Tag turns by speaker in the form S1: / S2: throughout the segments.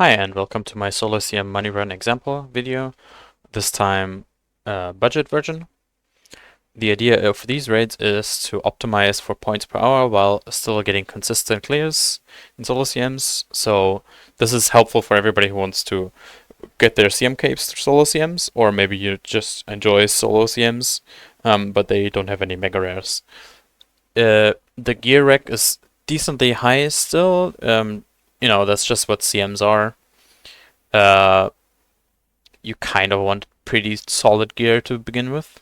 S1: Hi and welcome to my solo CM money run example video, this time budget version. The idea of these raids is to optimize for points per hour while still getting consistent clears in solo CMs. So this is helpful for everybody who wants to get their CM capes through solo CMs, or maybe you just enjoy solo CMs but they don't have any Megarares. The gear rec is decently high still. That's just what CMs are. You kind of want pretty solid gear to begin with.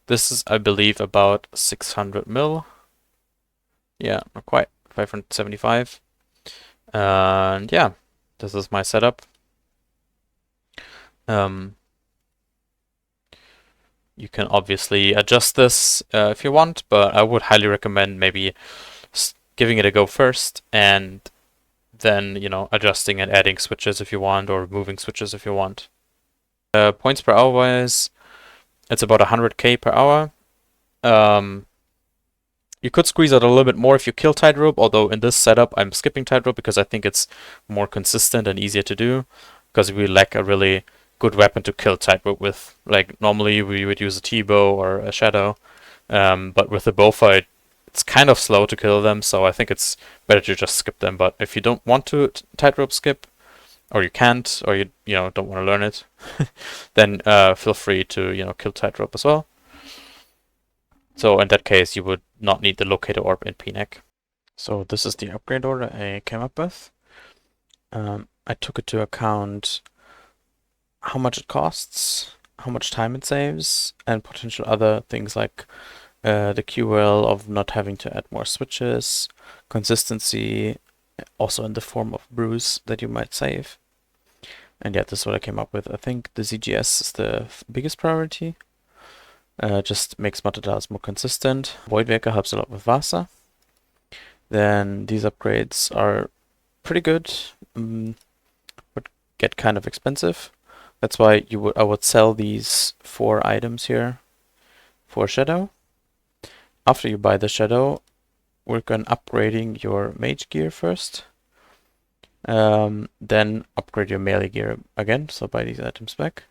S1: This is, I believe, about 600 mil. Yeah, not quite, 575. And yeah, this is my setup. You can obviously adjust this if you want, but I would highly recommend maybe giving it a go first and then, adjusting and adding switches if you want, or removing switches if you want. Points per hour wise, it's about 100k per hour. You could squeeze out a little bit more if you kill Tightrope, although in this setup I'm skipping Tightrope because I think it's more consistent and easier to do, because we lack a really good weapon to kill Tightrope with. Like, normally we would use a T-bow or a Shadow, but with the bofa it's kind of slow to kill them, so I think it's better to just skip them. But if you don't want to Tightrope skip, or you can't, or you don't want to learn it, then feel free to kill Tightrope as well. So in that case, you would not need the locator orb in PNEC. So this is the upgrade order I came up with. I took into account how much it costs, how much time it saves, and potential other things like the QL of not having to add more switches, consistency, also in the form of brews that you might save. And yeah, this is what I came up with. I think the ZGS is the biggest priority. Just makes Muttadiles more consistent. Voidwaker helps a lot with Vasa. Then these upgrades are pretty good, but get kind of expensive. That's why I would sell these 4 items here for Shadow. After you buy the Shadow, work on upgrading your mage gear first. Then upgrade your melee gear again, so buy these items back.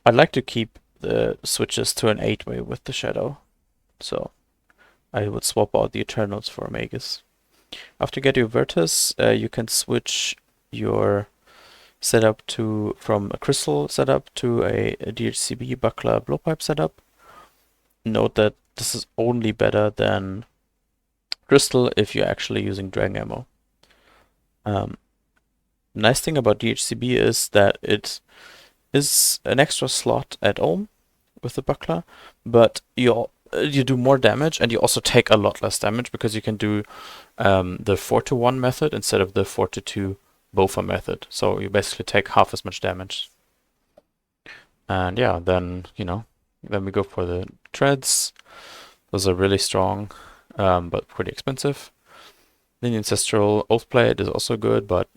S1: I'd like to keep the switches to an 8-way with the Shadow, so I would swap out the Eternals for Magus. After you get your Virtus, you can switch your setup from a crystal setup to a dhcb buckler blowpipe setup. Note that this is only better than crystal if you're actually using dragon ammo. Nice thing about dhcb is that it is an extra slot at ohm with the buckler, but you do more damage, and you also take a lot less damage because you can do the 4-to-1 method instead of the 4-to-2 bofa method. So you basically take half as much damage. And yeah, then then we go for the treads. Those are really strong, but pretty expensive. Then the Ancestral Oathblade is also good, but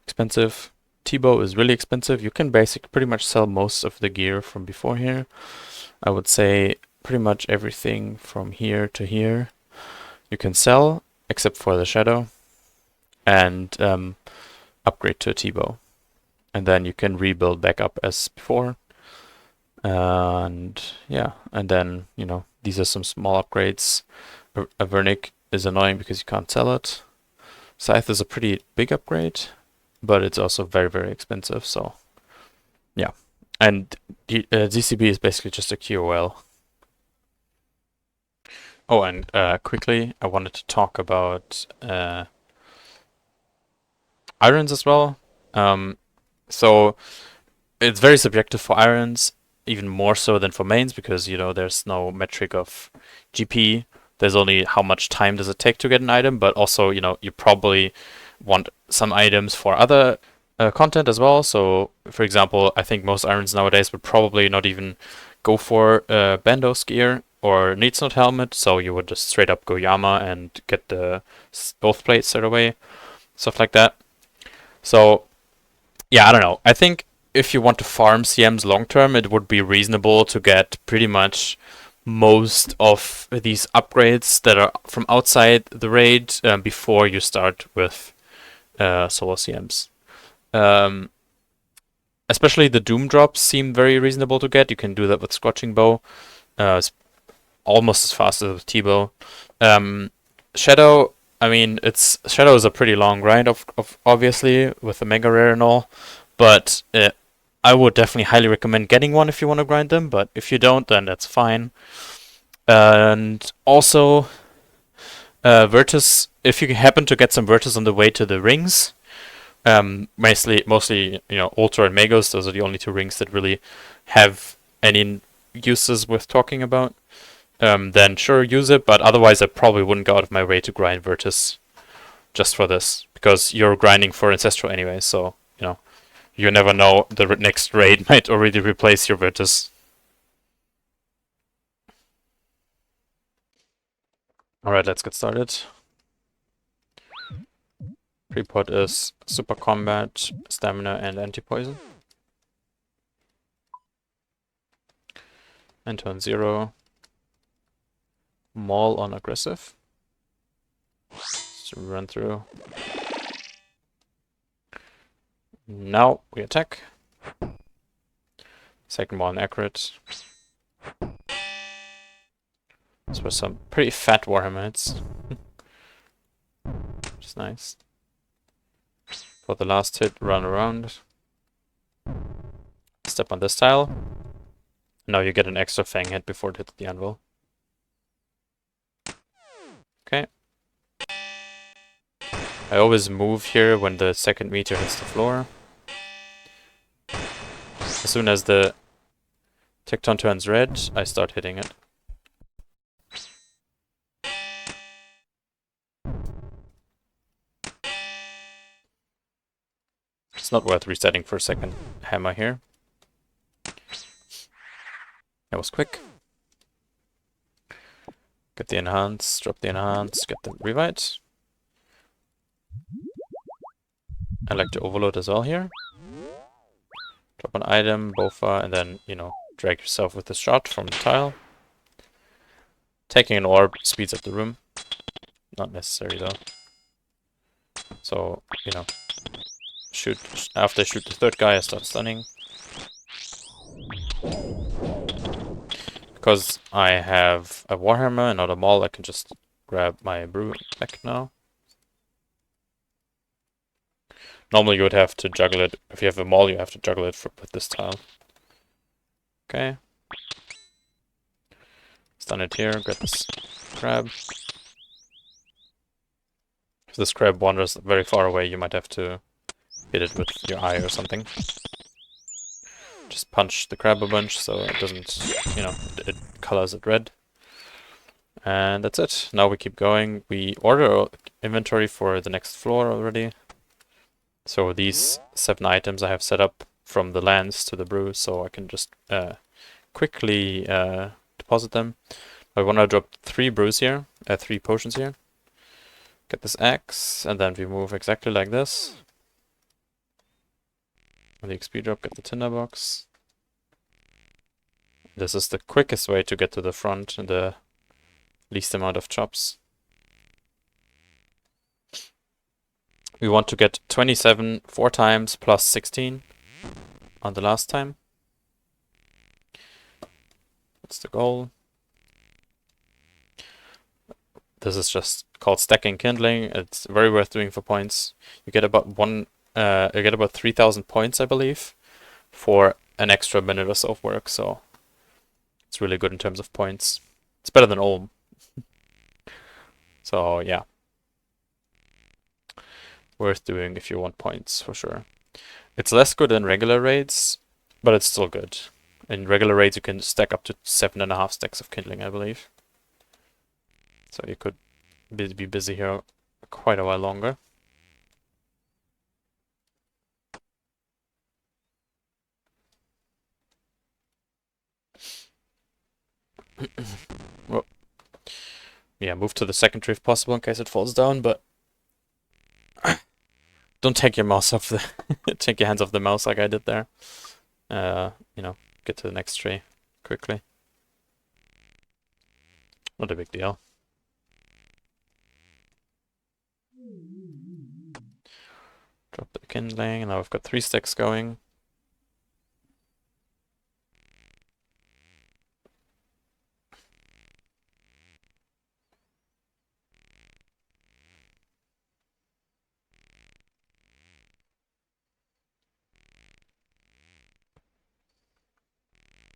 S1: expensive. T-bow is really expensive. You can pretty much sell most of the gear from before here. I would say pretty much everything from here to here you can sell, except for the Shadow, and upgrade to a T-bow. And then you can rebuild back up as before. And yeah, and then these are some small upgrades. A Vernic is annoying because you can't sell it. Scythe is a pretty big upgrade, but it's also very, very expensive, so yeah. And dhcb is basically just a QOL. Oh, and quickly, I wanted to talk about irons as well. So it's very subjective for irons, even more so than for mains, because there's no metric of GP. There's only how much time does it take to get an item, but also you probably want some items for other content as well. So for example, I think most irons nowadays would probably not even go for Bandos gear or Needs Not helmet, so you would just straight up go Yama and get the both plates straight away, stuff like that. So yeah, I don't know. I think if you want to farm CMs long term, it would be reasonable to get pretty much most of these upgrades that are from outside the raid before you start with solo CMs. Especially the Doom drops seem very reasonable to get. You can do that with Scorching Bow. It's almost as fast as with T-Bow. Shadow, I mean, Shadow is a pretty long grind, of obviously, with the Mega Rare and all. But I would definitely highly recommend getting one if you want to grind them. But if you don't, then that's fine. And also, Virtus, if you happen to get some Virtus on the way to the rings, mostly, you know, Ultra and Magos, those are the only two rings that really have any uses worth talking about. Then sure, use it, but otherwise I probably wouldn't go out of my way to grind Virtus just for this, because you're grinding for Ancestral anyway, so, you know, you never know, the next raid might already replace your Virtus. Alright, let's get started. Pre-pot is Super Combat, Stamina, and Anti-Poison. And turn 0. Maul on aggressive. So run through. Now we attack. Second maul on accurate. Those were some pretty fat Warhammer hits. Which is nice. For the last hit, run around. Step on this tile. Now you get an extra Fang hit before it hits the anvil. Okay. I always move here when the second meter hits the floor. As soon as the Tekton turns red, I start hitting it. It's not worth resetting for a second hammer here. That was quick. Get the enhance, drop the enhance, get the revite. I like to overload as well here. Drop an item, bofa, and then, you know, drag yourself with the shot from the tile. Taking an orb speeds up the room. Not necessary though. So, you know, after I shoot the third guy, I start stunning. Because I have a Warhammer and not a Maul, I can just grab my brew back now. Normally you would have to juggle it. If you have a Maul, you have to juggle it with this tile. Okay. Stun it here, get this crab. If this crab wanders very far away, you might have to hit it with your eye or something. Just punch the crab a bunch so it doesn't, you know, it colors it red. And that's it. Now we keep going. We order inventory for the next floor already. So these 7 items I have set up from the lands to the brew, so I can just quickly deposit them. I want to drop 3 brews here, 3 potions here. Get this axe, and then we move exactly like this. On the XP drop, get the tinderbox. This is the quickest way to get to the front and the least amount of chops. We want to get 27 4 times plus 16 on the last time. That's the goal. This is just called stacking kindling. It's very worth doing for points. You get about 3,000 points, I believe, for an extra minute or so of work. So it's really good in terms of points. It's better than Ulm. So yeah, worth doing if you want points for sure. It's less good than regular raids, but it's still good. In regular raids, you can stack up to 7.5 stacks of kindling, I believe. So you could be busy here quite a while longer. Well, yeah, move to the second tree if possible in case it falls down, but don't take your mouse off the take your hands off the mouse like I did there. You know, get to the next tree quickly. Not a big deal. Drop the kindling, and now we've got 3 stacks going.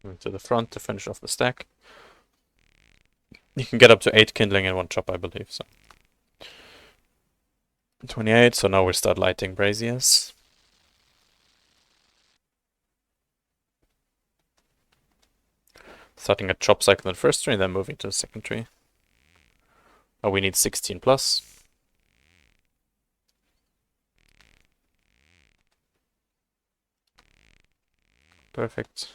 S1: Move to the front to finish off the stack. You can get up to 8 kindling in one chop, I believe. So 28, so now we start lighting braziers. Starting a chop cycle in the first tree, then moving to the second tree. Oh, we need 16 plus. Perfect.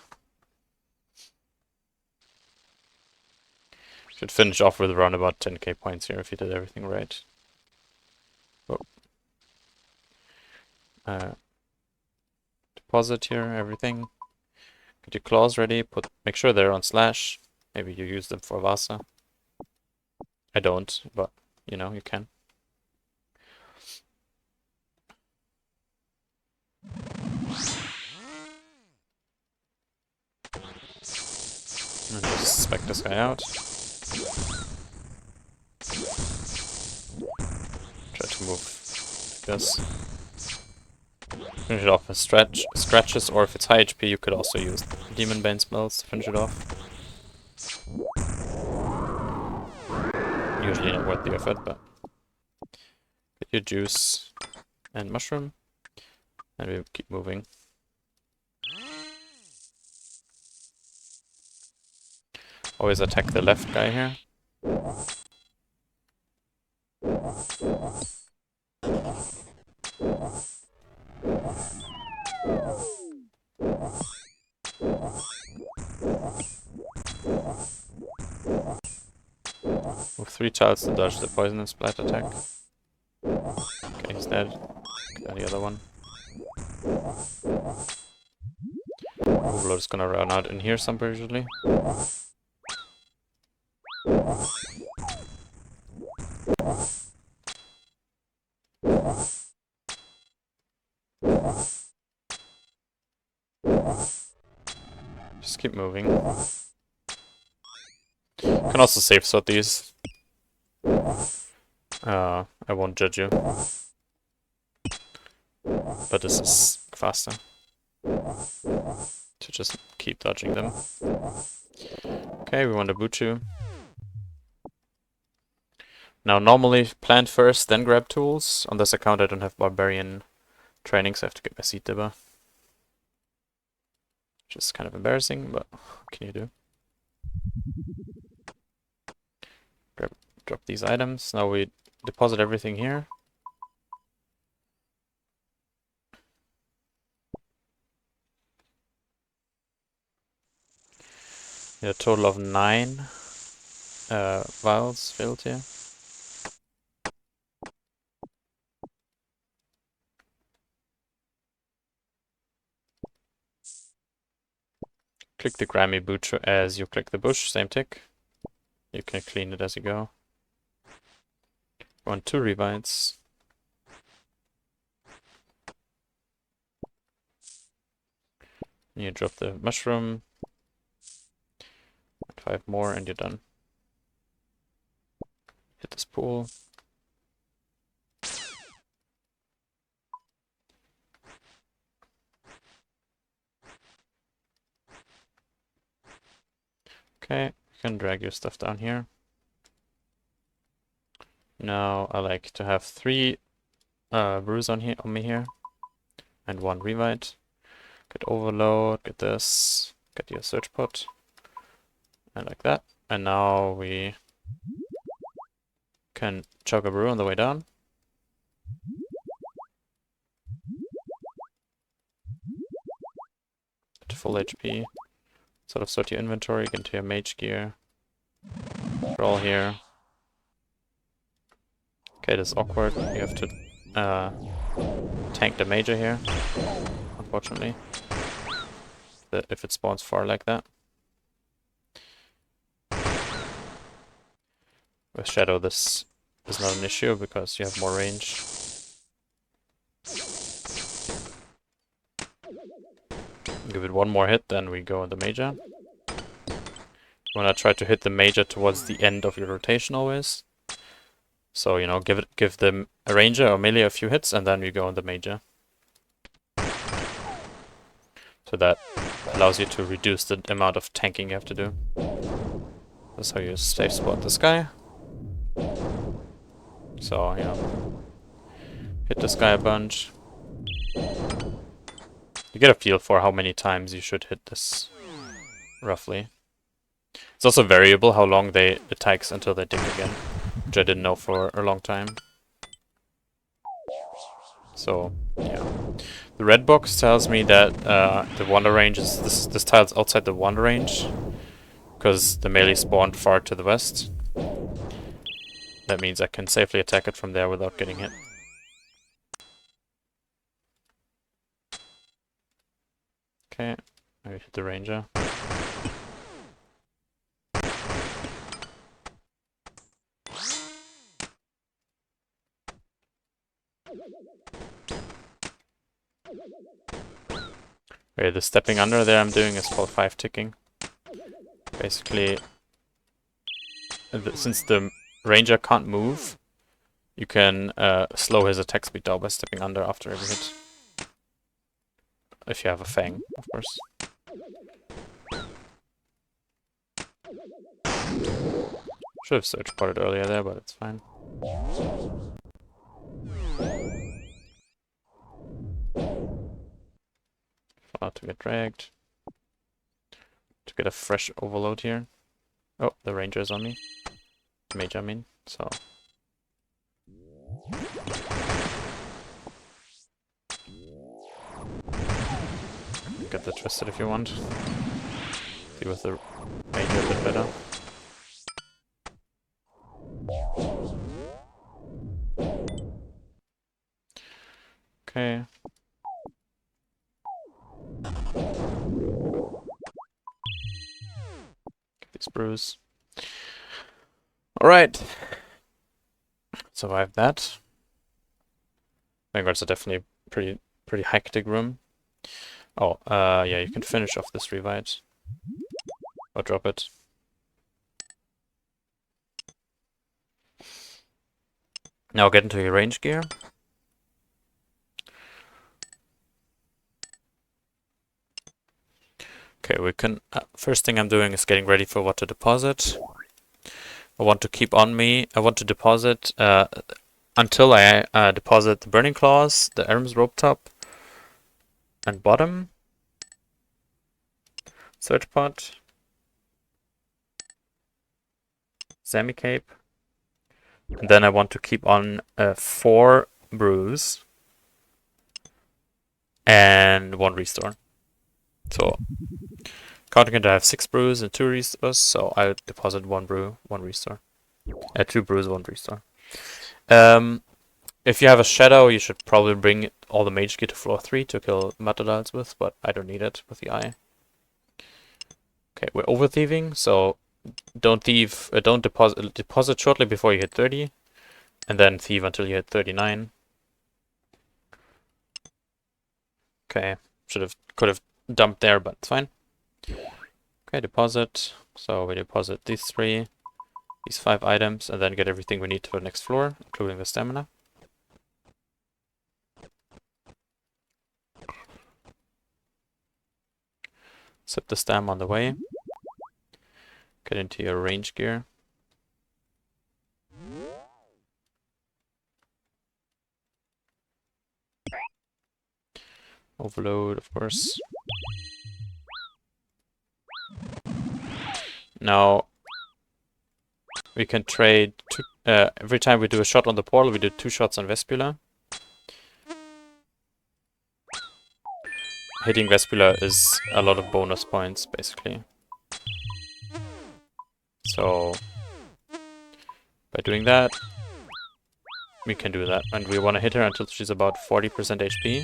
S1: Should finish off with around about 10k points here if you did everything right. Oh. Deposit here, everything. Get your claws ready, make sure they're on slash. Maybe you use them for Vasa. I don't, but you know, you can. And just spec this guy out. Try to move this. Finish it off with scratches, or if it's high HP, you could also use Demon Bane spells to finish it off. Usually not worth the effort, but get your juice and mushroom, and we keep moving. Always attack the left guy here. With 3 tiles to dodge the poison and splat attack. Okay, he's dead. Got the other one. Overload is gonna run out in here somewhere usually. Just keep moving. You can also safe sort these. I won't judge you. But this is faster. To just keep dodging them. Okay, we want to boot you. Now normally plant first, then grab tools. On this account I don't have barbarian training, so I have to get my seed dibber. Which is kind of embarrassing, but what can you do? Drop these items. Now we deposit everything here. A total of 9 vials filled here. Click the Grammy Butcher as you click the bush, same tick. You can clean it as you go. 1, 2 revites. You drop the mushroom. 5 more and you're done. Hit this pool. Okay, you can drag your stuff down here. Now I like to have 3 brews on me here, and 1 revite. Get overload, get this, get your search pot, and like that. And now we can chug a brew on the way down. Get full HP. Sort of sort your inventory, get into your mage gear. Roll here. Okay, this is awkward. You have to tank the major here, unfortunately. If it spawns far like that. With Shadow, this is not an issue because you have more range. Give it one more hit, then we go on the major. You wanna try to hit the major towards the end of your rotation always. So, you know, give them a ranger or melee a few hits, and then we go on the major. So that allows you to reduce the amount of tanking you have to do. That's how you safe spot this guy. So, yeah. Hit this guy a bunch. You get a feel for how many times you should hit this, roughly. It's also variable how long it takes until they dig again, which I didn't know for a long time. So, yeah. The red box tells me that the wander range is this tile's outside the wander range, because the melee spawned far to the west. That means I can safely attack it from there without getting hit. Okay, maybe hit the ranger. Okay, the stepping under there I'm doing is called 5 ticking. Basically, since the ranger can't move, you can slow his attack speed down by stepping under after every hit. If you have a fang, of course. Should have search potted earlier there, but it's fine. Not to get dragged. To get a fresh overload here. Oh, the ranger is on me. Mage, I mean. So. Get the twisted if you want. See with the major a bit better. Okay. Get these brews. Alright. Survived that. Vanguards are definitely pretty hectic room. Oh, yeah, you can finish off this revive. Or drop it. Now get into your range gear. Okay, we can... first thing I'm doing is getting ready for what to deposit. I want to keep on me. I want to deposit until I deposit the Burning Claws, the Erms Rope Top, and Bottom. Search Pot. Zami Cape. And then I want to keep on 4 brews and 1 restore. So, counting it, I have 6 brews and 2 restores, so I deposit 1 brew, 1 restore. 2 brews, 1 restore. If you have a Shadow, you should probably bring all the Mage Gear to floor 3 to kill Muttadiles with, but I don't need it with the eye. Okay, we're over thieving, so don't thieve, don't deposit shortly before you hit 30, and then thieve until you hit 39. Okay, could have dumped there, but it's fine. Okay, deposit. So we deposit these 3, these 5 items, and then get everything we need to the next floor, including the stamina. Sip the stam on the way. Get into your range gear. Overload, of course. Now, we can trade every time we do a shot on the portal, we do 2 shots on Vespula. Hitting Vespula is a lot of bonus points, basically. So, by doing that, we can do that. And we want to hit her until she's about 40% HP.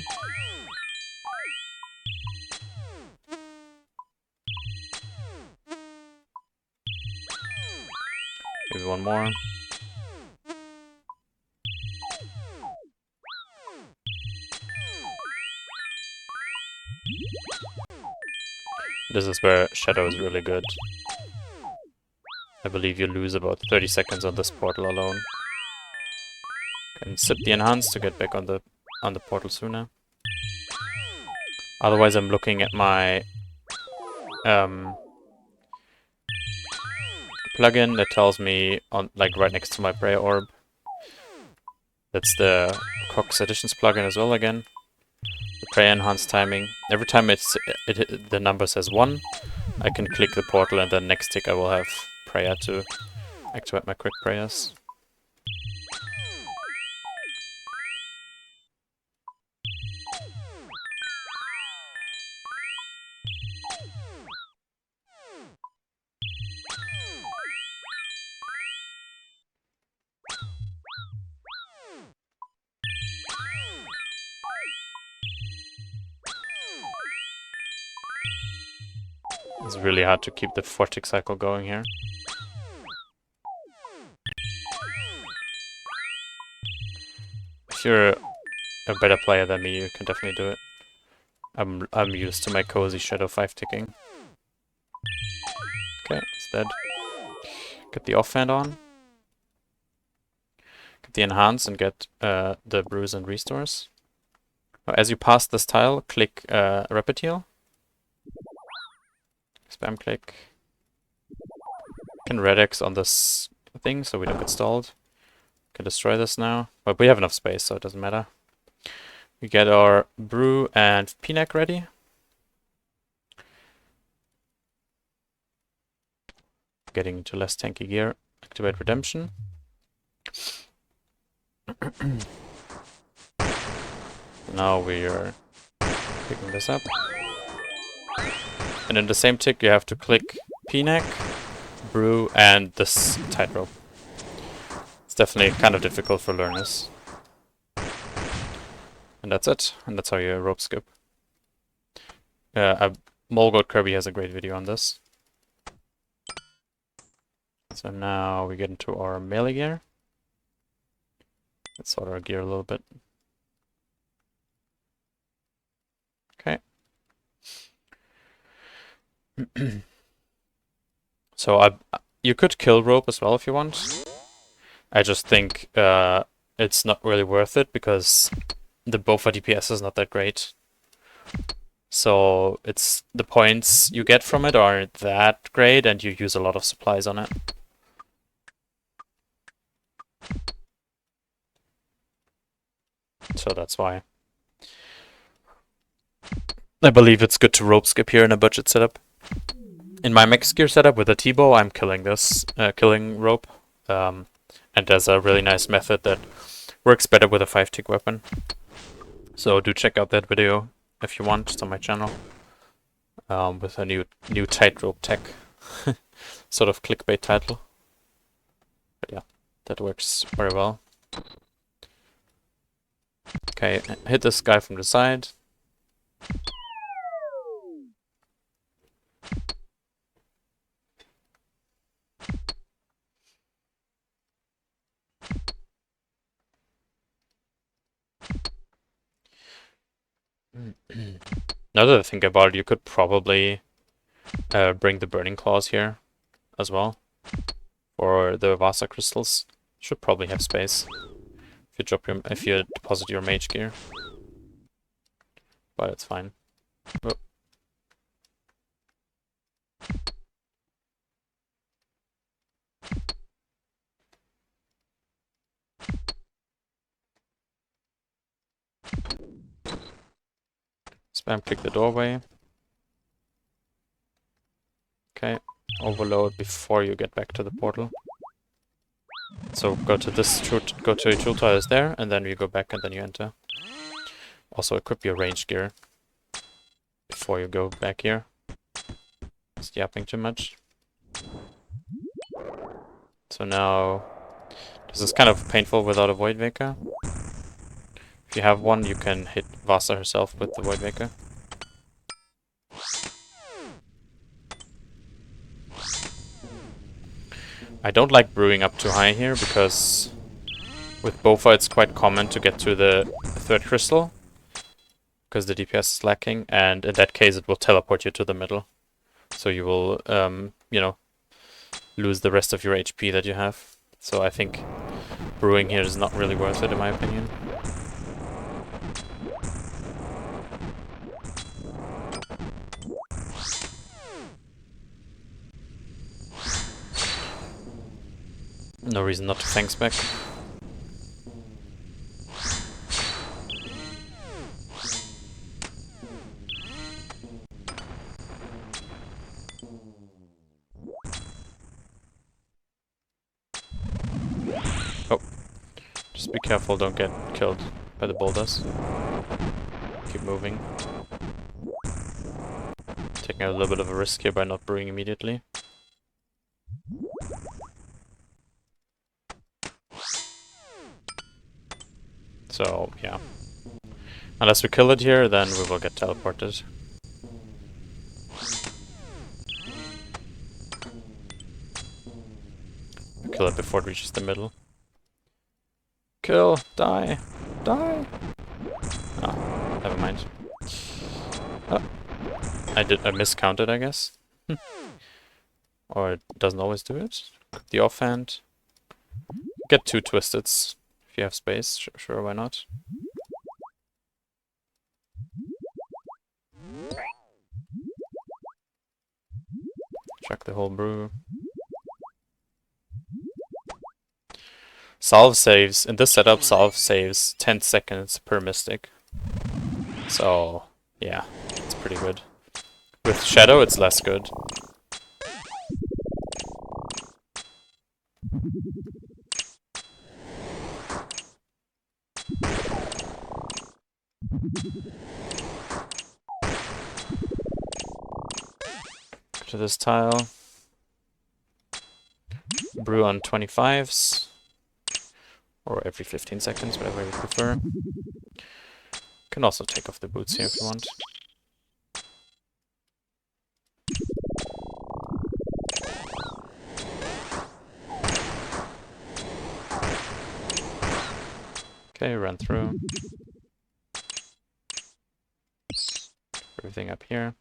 S1: Maybe 1 more. This is where Shadow is really good. I believe you lose about 30 seconds on this portal alone. Can sip the enhance to get back on the portal sooner. Otherwise, I'm looking at my plugin that tells me on right next to my prayer orb. That's the Cox Additions plugin as well again. The prayer enhanced timing. Every time the number says 1, I can click the portal, and then next tick I will have prayer to activate my quick prayers. It's really hard to keep the 4-tick cycle going here. If you're a better player than me, you can definitely do it. I'm used to my cozy Shadow 5-ticking. Okay, it's dead. Get the offhand on. Get the enhance and get the bruise and restores. Now, as you pass this tile, click Rapid Heal. Spam click. Can red X on this thing so we don't get stalled. Can destroy this now. But we have enough space, so it doesn't matter. We get our brew and P-neck ready. Getting into less tanky gear. Activate Redemption. Now we are picking this up. And in the same tick you have to click P-neck, brew, and this Tightrope. It's definitely kind of difficult for learners. And that's it. And that's how you rope skip. Molgoat Kirby has a great video on this. So now we get into our melee gear. Let's sort our gear a little bit. Okay. So you could kill rope as well if you want. I just think it's not really worth it because the bofa DPS is not that great. So it's the points you get from it aren't that great, and you use a lot of supplies on it. So that's why. I believe it's good to rope skip here in a budget setup. In my max gear setup with a T-bow, I'm killing killing rope. And there's a really nice method that works better with a 5-tick weapon. So do check out that video if you want. It's on my channel. With a new Tightrope tech. Sort of clickbait title. But yeah, that works very well. Okay, hit this guy from the side. Now that I think about it, you could probably bring the Burning Claws here as well. For the Vasa crystals. Should probably have space. If you deposit your mage gear. But it's fine. Oh. Spam click the doorway. Okay, overload before you get back to the portal. So go to your tool tiles there, and then you go back and then you enter. Also equip your range gear before you go back here. It's yapping too much. So now this is kind of painful without a Void Waker. If you have one, you can hit Vasa herself with the Void Waker. I don't like brewing up too high here because with bofa it's quite common to get to the third crystal because the DPS is lacking, and in that case it will teleport you to the middle. So you will, you know, lose the rest of your HP that you have. So I think brewing here is not really worth it in my opinion. No reason not to fang spec. Oh, just be careful, don't get killed by the boulders. Keep moving. Taking a little bit of a risk here by not brewing immediately. So, yeah. Unless we kill it here, then we will get teleported. Kill it before it reaches the middle. Kill! Die! Die! Oh, never mind. Oh. I miscounted, I guess. Or it doesn't always do it. The offhand. Get 2 twisteds if you have space. Sure, why not? Check the whole brew. Salve saves, in this setup, salve saves 10 seconds per mystic. So, yeah, it's pretty good. With Shadow, it's less good. To this tile. Brew on 25s. Or every 15 seconds, whatever you prefer. Can also take off the boots here if you want. Okay, run through. Everything up here.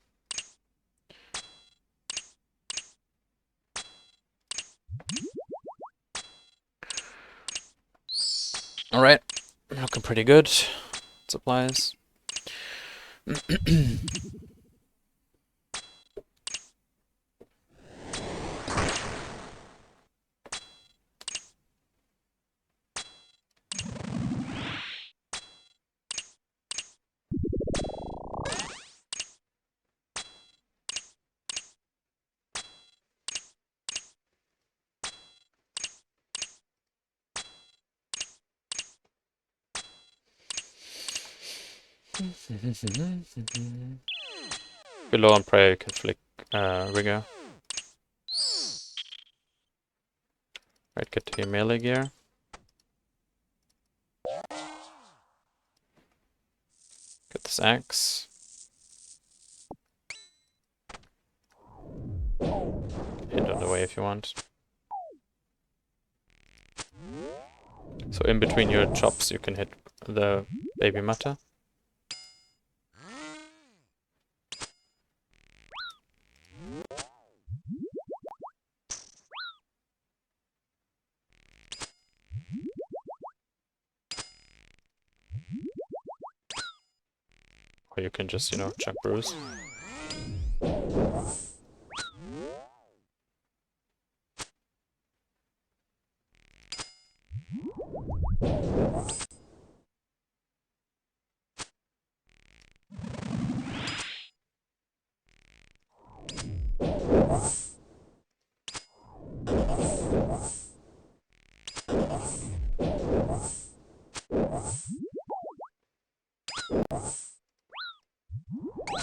S1: Alright, looking pretty good. Supplies. Below on prayer you can flick rigger. Right, get to your melee gear. Get this axe. Hit on the way if you want. So in between your chops you can hit the baby Mutta. Or you can just, you know, chuck brews.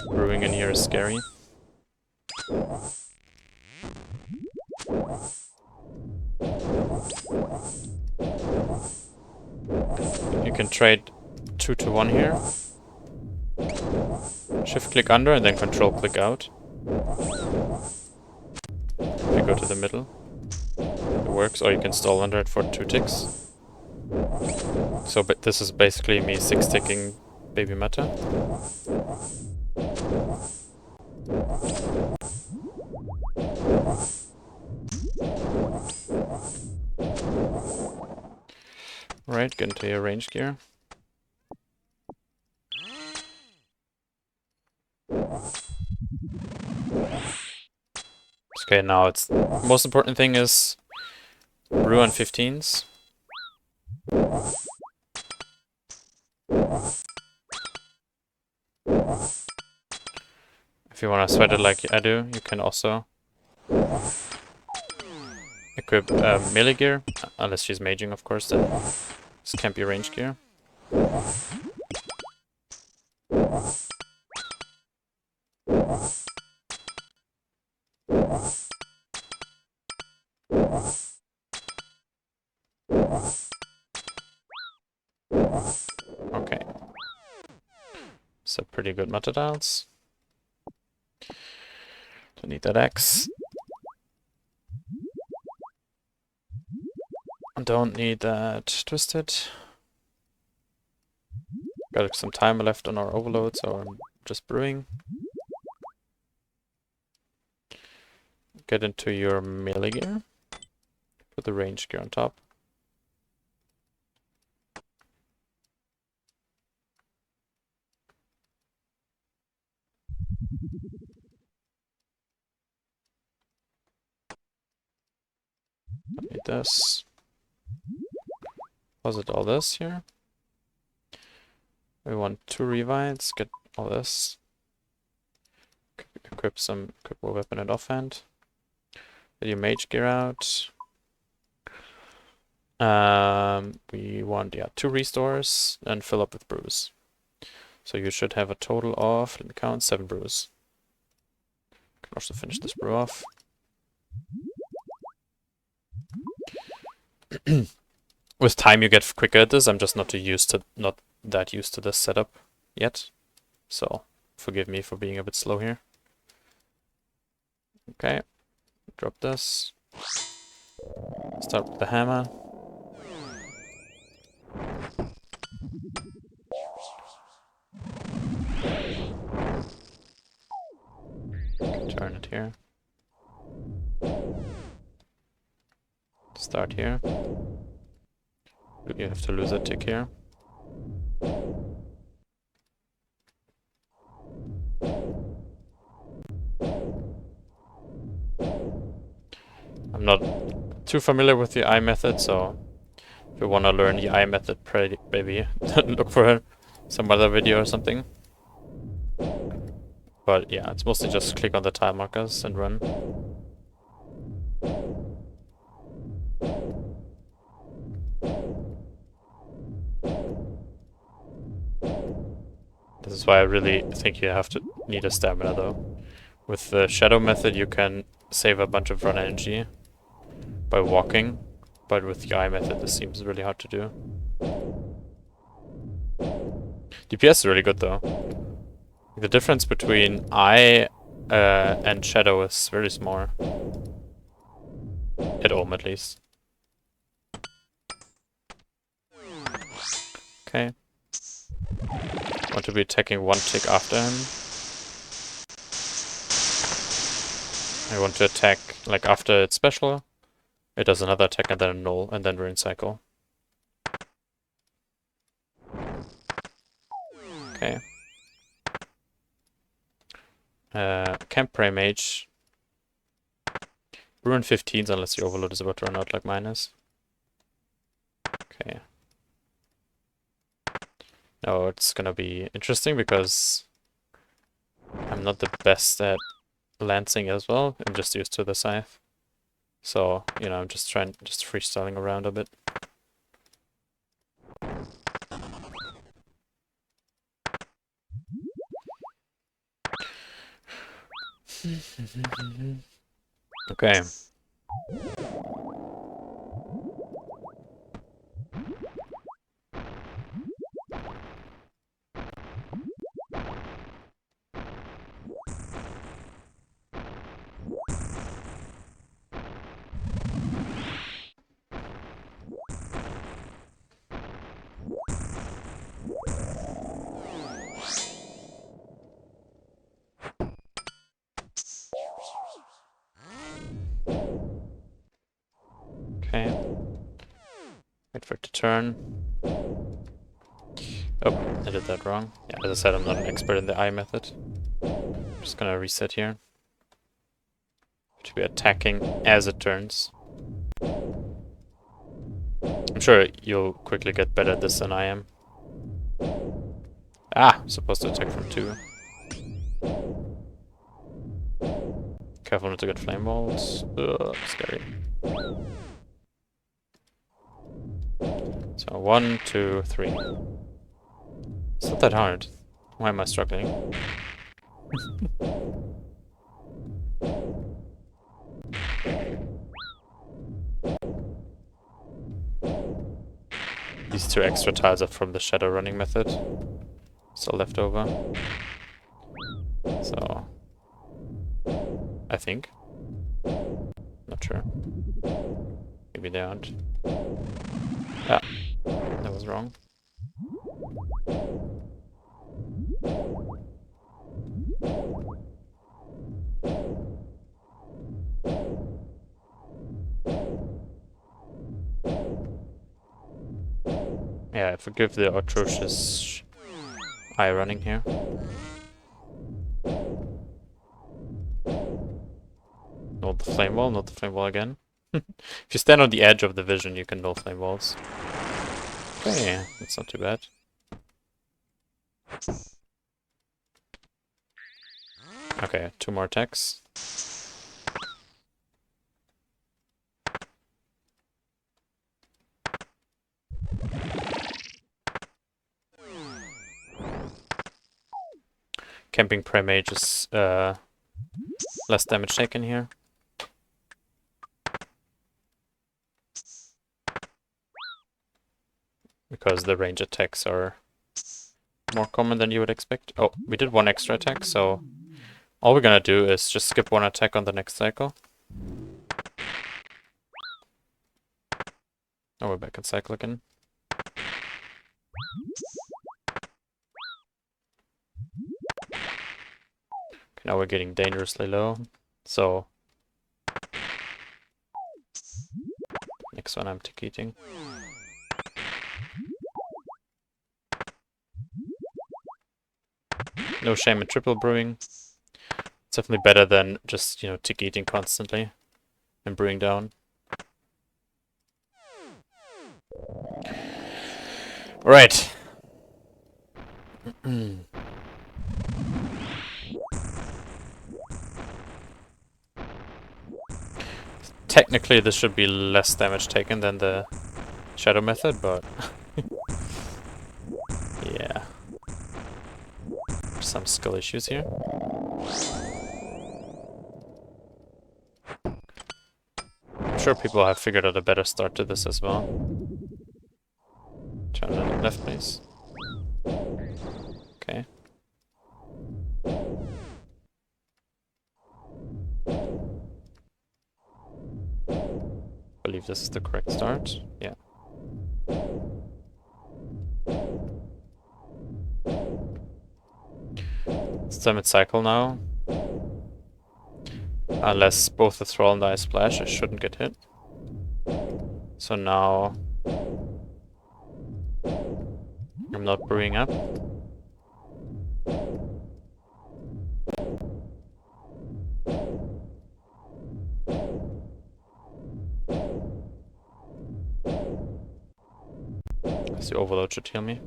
S1: Brewing in here is scary. You can trade 2 to 1 here. Shift click under and then control click out. If you go to the middle, it works, or you can stall under it for 2 ticks. So but this is basically me 6 ticking baby Meta. Right, get into your range gear. Okay, now it's most important thing is brew on 15s. If you want to sweat it like I do, you can also equip melee gear, unless she's maging, of course. Then this can't be range gear. Okay. So pretty good Muttadiles. Don't need that X. Don't need that Twisted. Got some time left on our overload, so I'm just brewing. Get into your melee gear. Put the range gear on top. Need this. Deposit all this here. We want 2 revives. Get all this. Equip a weapon and offhand. Get your mage gear out. We want 2 restores and fill up with brews. So you should have a total of, let me count, 7 brews. Can also finish this brew off. With time you get quicker at this. I'm just not that used to this setup yet. So forgive me for being a bit slow here. Okay. Drop this. Start with the hammer. Turn it here. Start here. You have to lose a tick here. I'm not too familiar with the eye method, so if you want to learn the eye method, maybe look for some other video or something. But yeah, it's mostly just click on the tile markers and run. This is why I really think you need a stamina though. With the shadow method you can save a bunch of run energy by walking, but with the eye method this seems really hard to do. DPS is really good though. The difference between eye and shadow is very small. At home at least. Okay. Want to be attacking 1 tick after him. I want to attack, like after its special, it does another attack and then a null, and then ruin cycle. Okay. Camp Prey Mage. Ruin 15s unless the overload is about to run out like mine is. Okay. Now it's gonna be interesting because I'm not the best at lancing as well. I'm just used to the scythe. So, you know, I'm just freestyling around a bit. Okay. Okay. Wait for it to turn. Oh, I did that wrong. Yeah, as I said, I'm not an expert in the eye method. I'm just gonna reset here. To be attacking as it turns. I'm sure you'll quickly get better at this than I am. Ah, supposed to attack from 2. Careful not to get flame balls. Ugh, scary. So 1, 2, 3. It's not that hard. Why am I struggling? These 2 extra tiles are from the shadow running method. Still left over. So I think. Not sure. Maybe they aren't. Ah, that was wrong. Yeah, I forgive the atrocious eye running here. Not the flame wall, not the flame wall again. If you stand on the edge of the vision, you can null flame walls. Okay, that's not too bad. Okay, 2 more attacks. Camping Prey Mage is less damage taken here. Because the range attacks are more common than you would expect. Oh, we did 1 extra attack, so all we're gonna do is just skip 1 attack on the next cycle. Oh, we're back in cycle again. Okay, now we're getting dangerously low, so next one I'm ticketing. No shame in triple brewing. It's definitely better than just, you know, ticketing constantly and brewing down. Right. Technically this should be less damage taken than the shadow method, but yeah. Some skill issues here. I'm sure people have figured out a better start to this as well. Turn on the left, please. Okay. I believe this is the correct start. Yeah. It's time at cycle now. Unless both the Thrall and the Eye Splash, I shouldn't get hit. So now I'm not brewing up. The overload should heal me.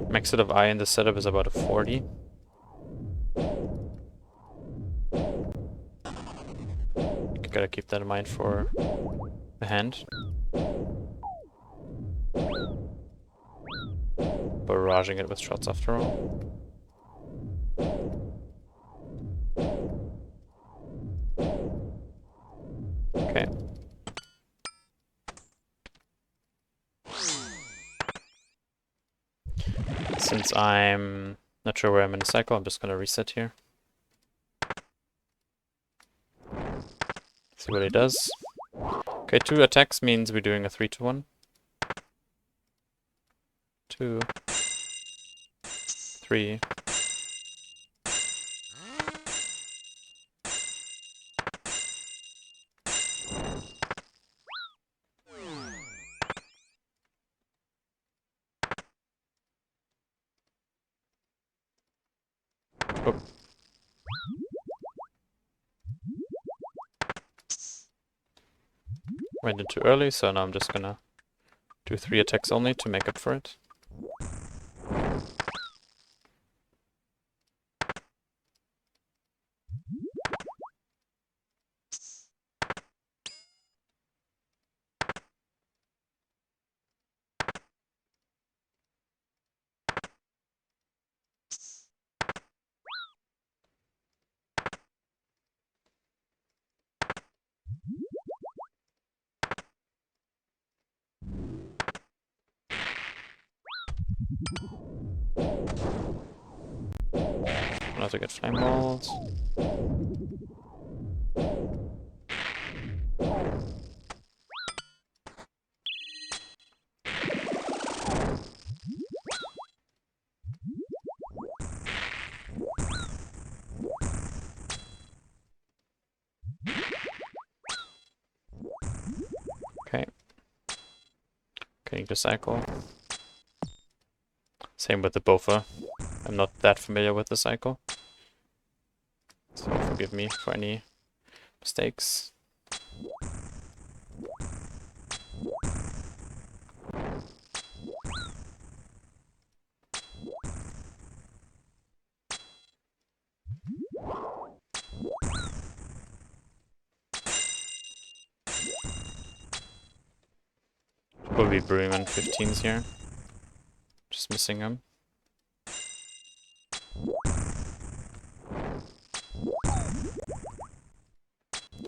S1: Max out of eye in this setup is about a 40. Gotta keep that in mind for the hand. Barraging it with shots after all. Okay. Since I'm not sure where I'm in the cycle, I'm just gonna reset here. See what it does. Okay, 2 attacks means we're doing a 3-to-1. 2, 3. Oh. Went in too early, so now I'm just gonna do 3 attacks only to make up for it. Not to get flame balls. Okay. Getting the cycle. Same with the bofa. I'm not that familiar with the cycle, so forgive me for any mistakes. Probably Brewman 15s here. Just missing him.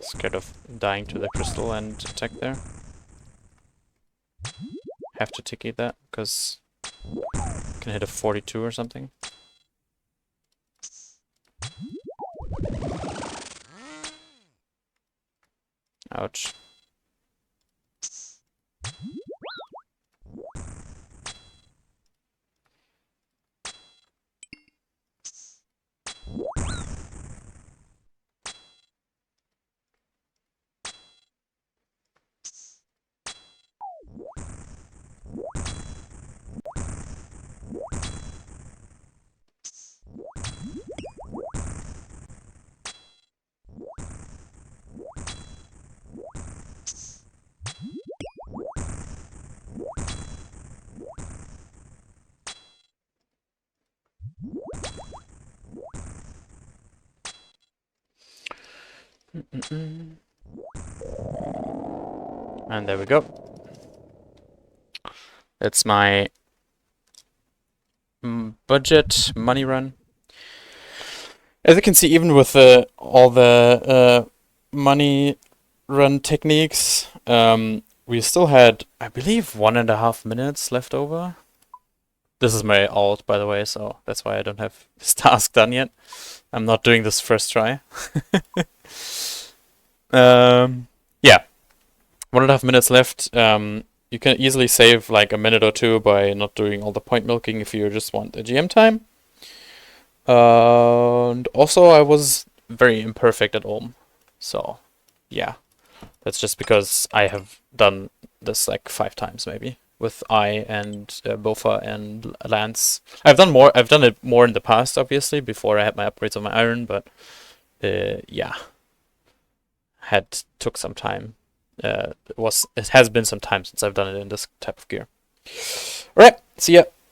S1: Scared of dying to the crystal and attack there. Have to ticky that, because I can hit a 42 or something. Ouch. And there we go. That's my budget money run. As you can see, even with all the money run techniques, we still had, I believe, 1.5 minutes left over. This is my alt, by the way, so that's why I don't have this task done yet. I'm not doing this first try. Yeah, 1.5 minutes left. You can easily save like a minute or two by not doing all the point milking if you just want a GM time. And also, I was very imperfect at Ulm, so yeah, that's just because I have done this like 5 times maybe with I and Bofa and Lance. I've done it more in the past, obviously, before I had my upgrades on my iron, but yeah, took some time. It has been some time since I've done it in this type of gear. Alright, see ya.